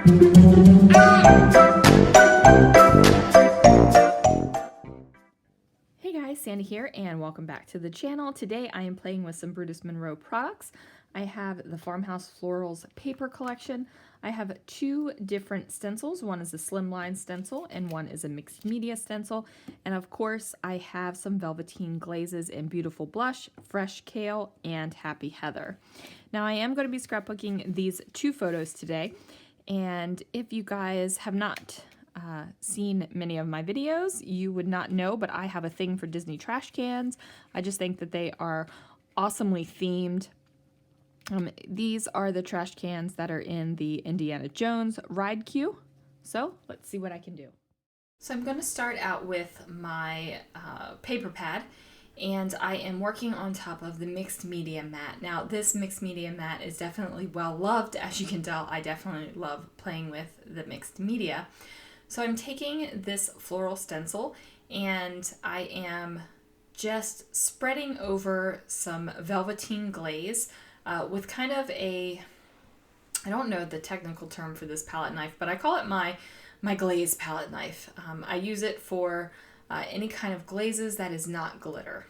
Hey guys, Sandy here and welcome back to the channel. Today I am playing with some Brutus Monroe products. I have the Farmhouse Florals paper collection. I have two different stencils. One is a Slimline stencil and one is a mixed media stencil. And of course I have some Velveteen Glazes in Beautiful Blush, Fresh Kale, and Happy Heather. Now I am going to be scrapbooking these two photos today. And if you guys have not seen many of my videos, you would not know, but I have a thing for Disney trash cans. I just think that they are awesomely themed. These are the trash cans that are in the Indiana Jones ride queue. So let's see what I can do. So I'm going to start out with my paper pad, and I am working on top of the mixed media mat. Now this mixed media mat is definitely well loved. As you can tell, I definitely love playing with the mixed media. So I'm taking this floral stencil and I am just spreading over some Velveteen Glaze with kind of a, I don't know the technical term for this palette knife, but I call it my glaze palette knife. I use it for any kind of glazes that is not glitter.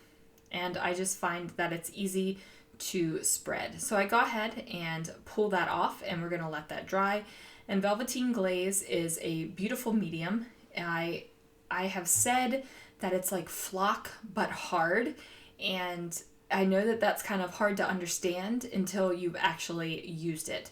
And I just find that it's easy to spread. So I go ahead and pull that off and we're gonna let that dry. And Velveteen Glaze is a beautiful medium. I have said that it's like flock but hard, and I know that that's kind of hard to understand until you've actually used it.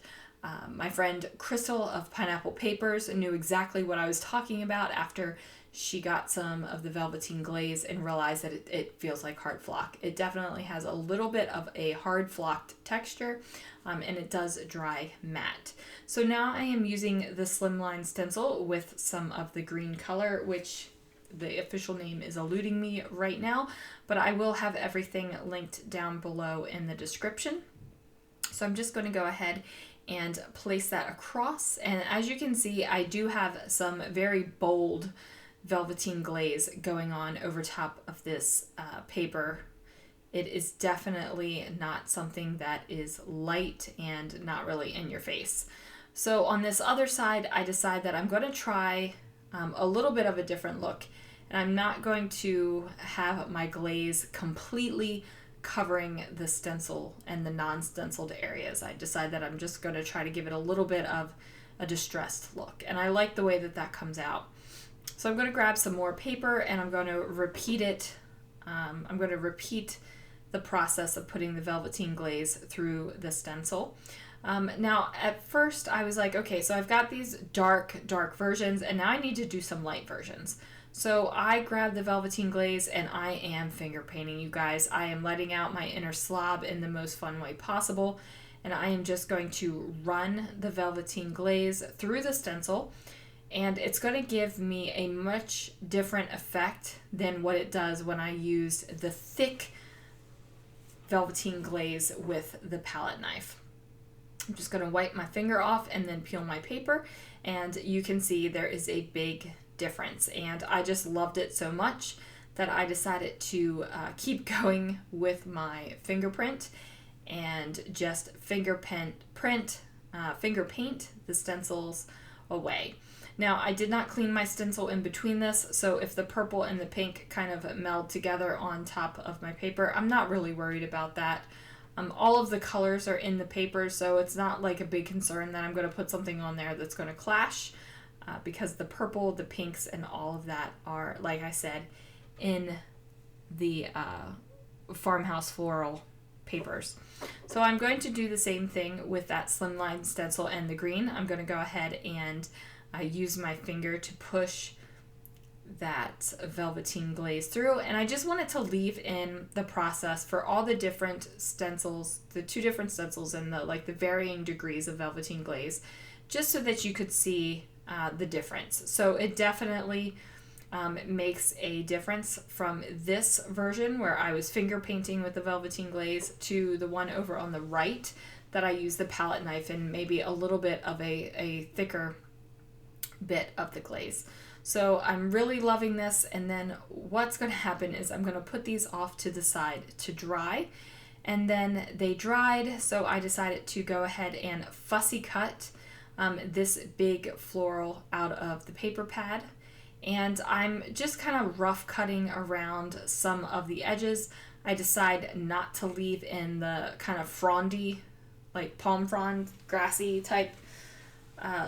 My friend Crystal of Pineapple Papers knew exactly what I was talking about after she got some of the Velveteen Glaze and realized that it feels like hard flock. It definitely has a little bit of a hard flocked texture, and it does dry matte. So now I am using the Slimline stencil with some of the green color, which the official name is eluding me right now, but I will have everything linked down below in the description. So I'm just going to go ahead and place that across. And as you can see, I do have some very bold Velveteen Glaze going on over top of this paper. It is definitely not something that is light and not really in your face. So on this other side, I decide that I'm going to try a little bit of a different look. And I'm not going to have my glaze completely covering the stencil and the non-stenciled areas. I decide that I'm just going to try to give it a little bit of a distressed look. And I like the way that that comes out. So I'm going to grab some more paper and I'm going to repeat it. I'm going to repeat the process of putting the Velveteen Glaze through the stencil. Now at first I was like, okay, so I've got these dark versions and now I need to do some light versions. So I grabbed the Velveteen Glaze and I am finger painting, you guys. I am letting out my inner slob in the most fun way possible. And I am just going to run the Velveteen Glaze through the stencil. And it's going to give me a much different effect than what it does when I use the thick Velveteen Glaze with the palette knife. I'm just going to wipe my finger off and then peel my paper. And you can see there is a big difference, and I just loved it so much that I decided to keep going with my fingerprint and just finger paint the stencils away. Now I did not clean my stencil in between this, so if the purple and the pink kind of meld together on top of my paper, I'm not really worried about that. All of the colors are in the paper, so it's not like a big concern that I'm going to put something on there that's going to clash. Because the purple, the pinks, and all of that are, like I said, in the Farmhouse floral papers. So I'm going to do the same thing with that Slimline stencil and the green. I'm going to go ahead and use my finger to push that Velveteen Glaze through, and I just wanted to leave in the process for all the different stencils, the two different stencils and the varying degrees of Velveteen Glaze, just so that you could see the difference. So it definitely makes a difference from this version where I was finger painting with the Velveteen Glaze to the one over on the right that I used the palette knife and maybe a little bit of a thicker bit of the glaze. So I'm really loving this, and then what's going to happen is I'm going to put these off to the side to dry, and then they dried, so I decided to go ahead and fussy cut this big floral out of the paper pad. And I'm just kind of rough cutting around some of the edges. I decide not to leave in the kind of frondy, like palm frond, grassy type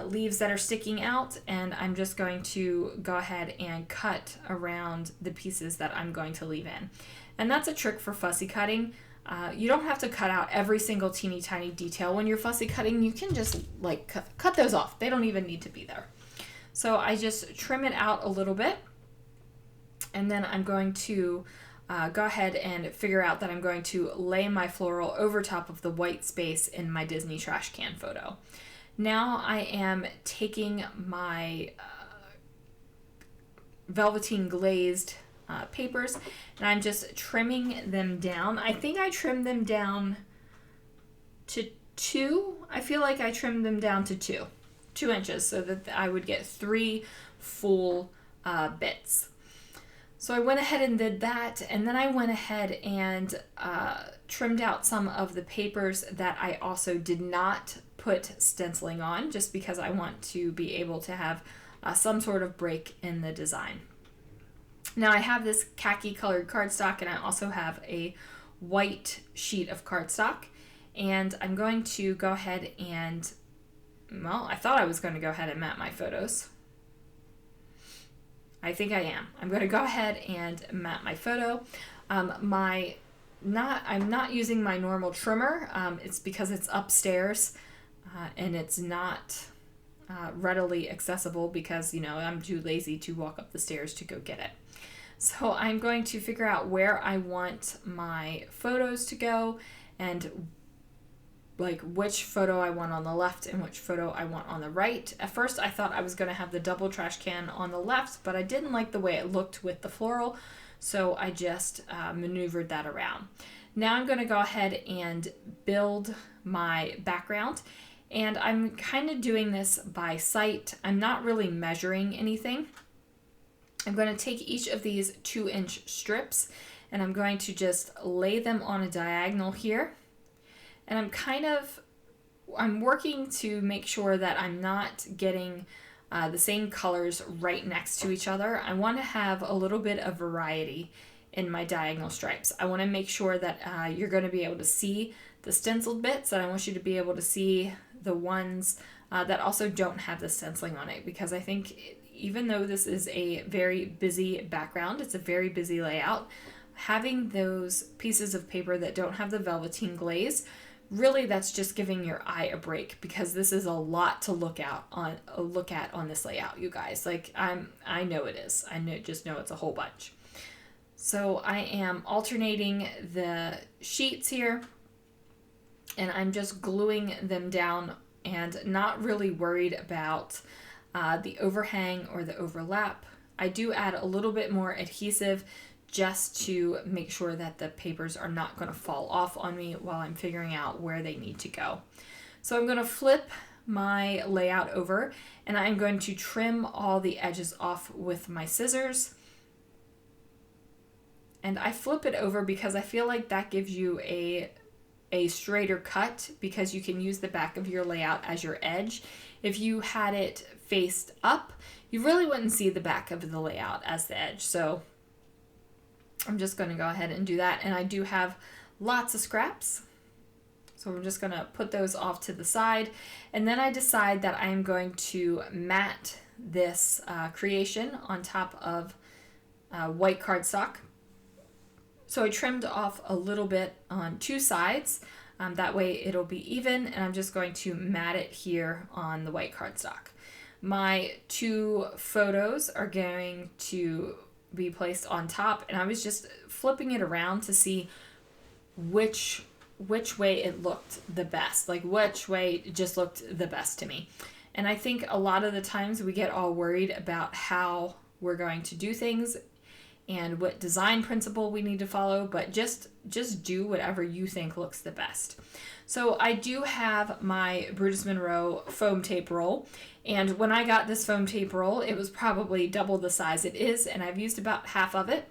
leaves that are sticking out, and I'm just going to go ahead and cut around the pieces that I'm going to leave in. And that's a trick for fussy cutting. You don't have to cut out every single teeny tiny detail when you're fussy cutting. You can just like cut those off. They don't even need to be there. So I just trim it out a little bit, and then I'm going to go ahead and figure out that I'm going to lay my floral over top of the white space in my Disney trash can photo. Now I am taking my Velveteen Glazed papers, and I'm just trimming them down. I think I trimmed them down to 2. I feel like I trimmed them down to 2 inches so that I would get 3 full bits. So I went ahead and did that, and then I went ahead and trimmed out some of the papers that I also did not put stenciling on, just because I want to be able to have some sort of break in the design. Now I have this khaki colored cardstock, and I also have a white sheet of cardstock, and I'm going to go ahead and, well, I thought I was going to go ahead and mat my photos. I think I am. I'm going to go ahead and mat my photo. I'm not using my normal trimmer. It's because it's upstairs and it's not readily accessible because, you know, I'm too lazy to walk up the stairs to go get it. So I'm going to figure out where I want my photos to go and like which photo I want on the left and which photo I want on the right. At first I thought I was going to have the double trash can on the left, but I didn't like the way it looked with the floral, so I just maneuvered that around. Now I'm going to go ahead and build my background, and I'm kind of doing this by sight. I'm not really measuring anything. I'm going to take each of these 2-inch strips, and I'm going to just lay them on a diagonal here. And I'm working to make sure that I'm not getting the same colors right next to each other. I want to have a little bit of variety in my diagonal stripes. I want to make sure that you're going to be able to see the stenciled bits, and I want you to be able to see the ones that also don't have the stenciling on it, because I think even though this is a very busy background, it's a very busy layout, having those pieces of paper that don't have the Velveteen Glaze, really that's just giving your eye a break, because this is a lot to look at on this layout, you guys. Like I know it is. Just know it's a whole bunch. So I am alternating the sheets here, and I'm just gluing them down and not really worried about the overhang or the overlap. I do add a little bit more adhesive just to make sure that the papers are not going to fall off on me while I'm figuring out where they need to go. So I'm going to flip my layout over, and I'm going to trim all the edges off with my scissors. And I flip it over because I feel like that gives you a straighter cut, because you can use the back of your layout as your edge. If you had it faced up, you really wouldn't see the back of the layout as the edge. So I'm just going to go ahead and do that. And I do have lots of scraps, so I'm just going to put those off to the side. And then I decide that I am going to mat this creation on top of white cardstock. So I trimmed off a little bit on 2 sides. That way it'll be even, and I'm just going to mat it here on the white cardstock. My 2 photos are going to be placed on top, and I was just flipping it around to see which way it looked the best, like which way it just looked the best to me. And I think a lot of the times we get all worried about how we're going to do things and what design principle we need to follow, but just do whatever you think looks the best. So I do have my Brutus Monroe foam tape roll, and when I got this foam tape roll, it was probably double the size it is, and I've used about half of it.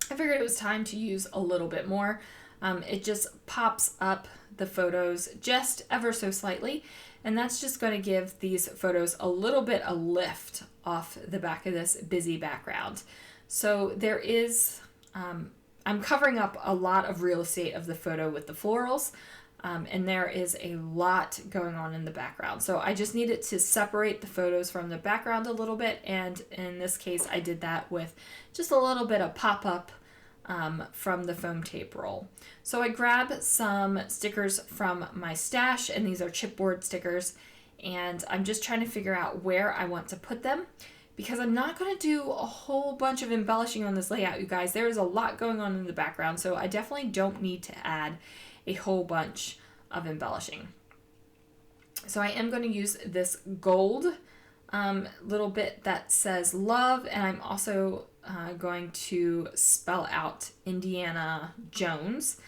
I figured it was time to use a little bit more. It just pops up the photos just ever so slightly, And that's just going to give these photos a little bit of lift off the back of this busy background. So there is, I'm covering up a lot of real estate of the photo with the florals, and there is a lot going on in the background. So I just needed to separate the photos from the background a little bit, and in this case I did that with just a little bit of pop-up from the foam tape roll. So I grabbed some stickers from my stash, and these are chipboard stickers, and I'm just trying to figure out where I want to put them, because I'm not going to do a whole bunch of embellishing on this layout, you guys. There is a lot going on in the background, so I definitely don't need to add a whole bunch of embellishing. So I am going to use this gold little bit that says love, and I'm also going to spell out Indiana Jones,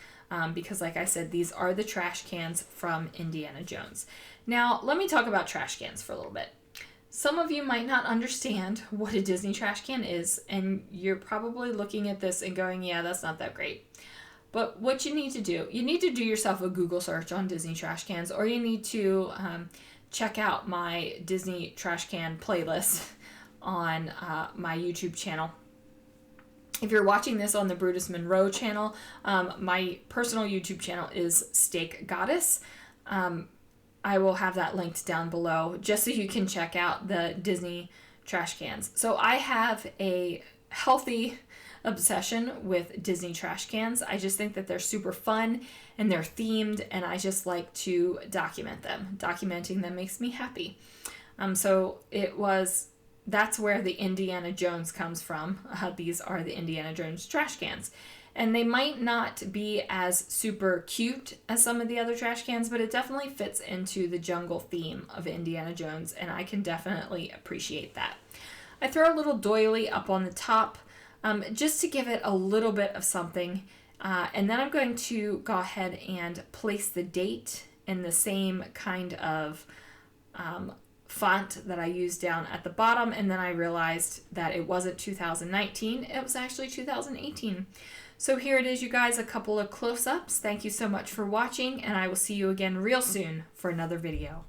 because like I said, these are the trash cans from Indiana Jones. Now let me talk about trash cans for a little bit. Some of you might not understand what a Disney trash can is, and you're probably looking at this and going, yeah, that's not that great. But what you need to do yourself a Google search on Disney trash cans, or you need to check out my Disney trash can playlist on my YouTube channel. If you're watching this on the Brutus Monroe channel, my personal YouTube channel is Steak Goddess. I will have that linked down below just so you can check out the Disney trash cans. So I have a healthy obsession with Disney trash cans. I just think that they're super fun and they're themed, and I just like to document them. Documenting them makes me happy. So that's where the Indiana Jones comes from. These are the Indiana Jones trash cans. And they might not be as super cute as some of the other trash cans, but it definitely fits into the jungle theme of Indiana Jones, and I can definitely appreciate that. I throw a little doily up on the top just to give it a little bit of something, and then I'm going to go ahead and place the date in the same kind of font that I used down at the bottom, and then I realized that it wasn't 2019, it was actually 2018. So here it is, you guys, a couple of close-ups. Thank you so much for watching, and I will see you again real soon for another video.